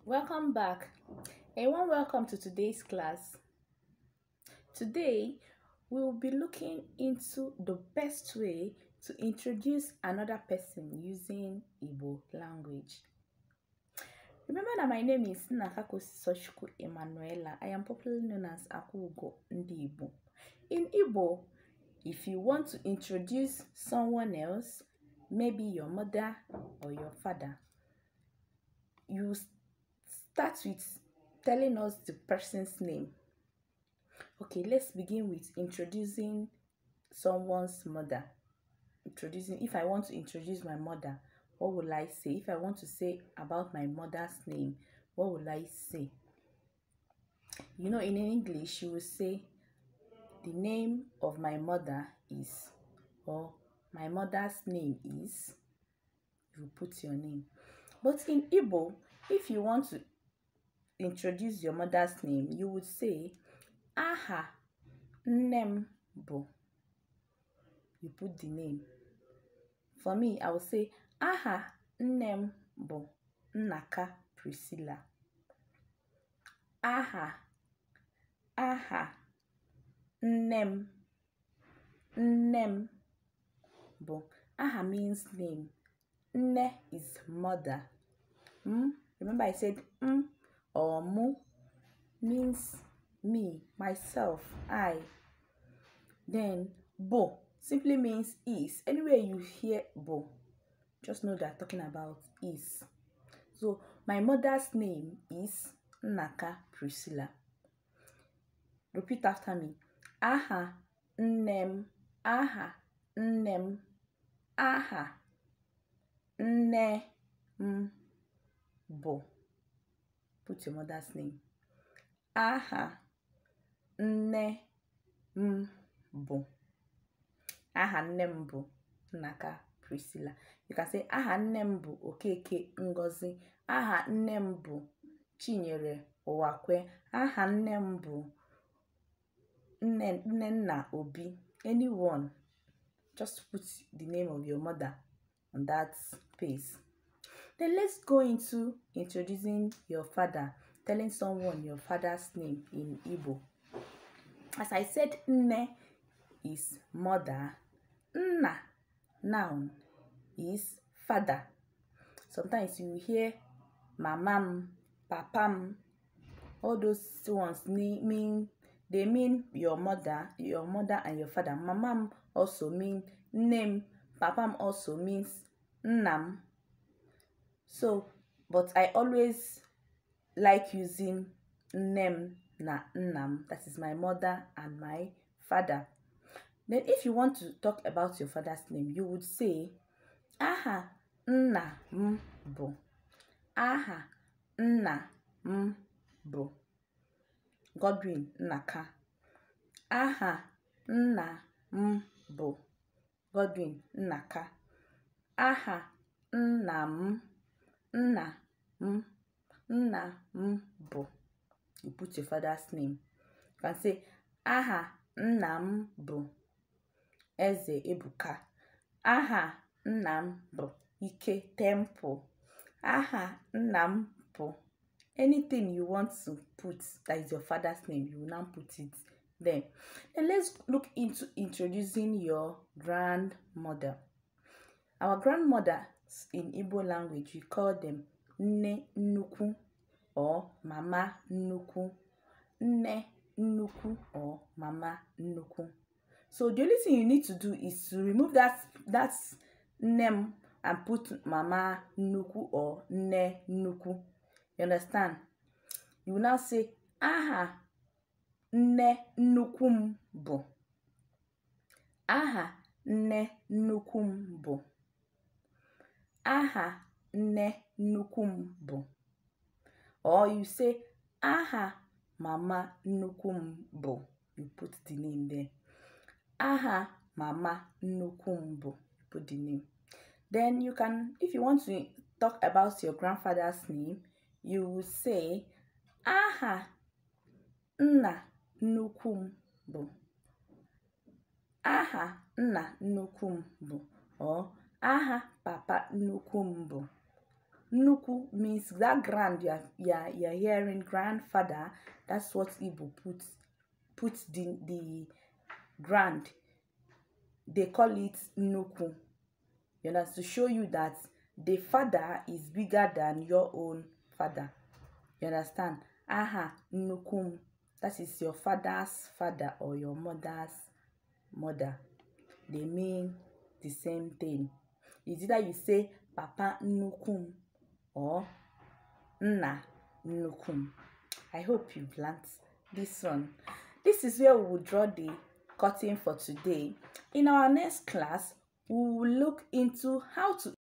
Welcome back. A warm welcome to today's class. Today, we will be looking into the best way to introduce another person using Igbo language. Remember that my name is Nakako Sochukwu Emanuela. I am popularly known as Akugo Ndi Igbo. In Igbo, if you want to introduce someone else, maybe your mother or your father, you start with telling us the person's name. Okay, let's begin with introducing someone's mother. If I want to introduce my mother, what will I say? If I want to say about my mother's name, what will I say? You know, in English, you will say, the name of my mother is, or my mother's name is, you put your name. But in Igbo, if you want to introduce your mother's name, you would say, aha nnem bu. You put the name. For me, I will say, aha nnem bu Nnaka Priscilla. Aha nnem bu. Aha means name. Nne is mother. Remember I said or mu means me, myself, I. Then bo simply means is. Anywhere you hear bo, just know they're talking about is. So my mother's name is Nnaka Priscilla. Repeat after me. Aha nnem, aha nnem, aha nne bo. Put your mother's name. Aha nne bo. Aha nnem bu Nnaka Priscilla. You can say aha nnem bu Okeke Ngozi. Aha nnem bu Chinyere Owakwe. Aha nnem bu Nnenna Obi. Anyone. Just put the name of your mother on that space. Then let's go into introducing your father, telling someone your father's name in Igbo. As I said, Nne is mother. Nna, noun, is father. Sometimes you hear mamam, papam. All those ones mean your mother and your father. Mamam also mean name. Papam also means nnam. So, but I always like using nnem na nnam. That is my mother and my father. Then if you want to talk about your father's name, you would say, aha nna bu. Aha nna bu Godwin Nnaka. Aha nna bu Godwin Nnaka. Aha nna bu. You put your father's name. You can say, aha nna bu Eze Ebuka. Aha nna bu Ike Temple. Aha nna bu. Anything you want to put that is your father's name, you will now put it there. Then let's look into introducing your grandmother. Our grandmother in Igbo language, we call them Nne Nnukwu or Mama Nnukwu. Nne Nnukwu or Mama Nnukwu. So the only thing you need to do is to remove that name and put Mama Nnukwu or Nne Nnukwu. You understand? You will now say, aha nne nnukwu bu. Aha nne nnukwu bu. Aha nne nnukwu bu. Or you say, aha mama nnukwu bu. You put the name there. Aha mama nnukwu bu. You put the name. Then you can, if you want to talk about your grandfather's name, you will say, aha nna nnukwu bu. Aha nna nnukwu bu. Or aha papa nnukwu bu. Nuku means that grand you're hearing, grandfather. That's what Igbo puts the grand. They call it nuku. You know, to show you that the father is bigger than your own father. You understand? Aha, nukum. That is your father's father or your mother's mother. They mean the same thing. It's either you say Papa nukum or Nna nukum. I hope you've learned this one. This is where we will draw the curtain for today. In our next class, we will look into how to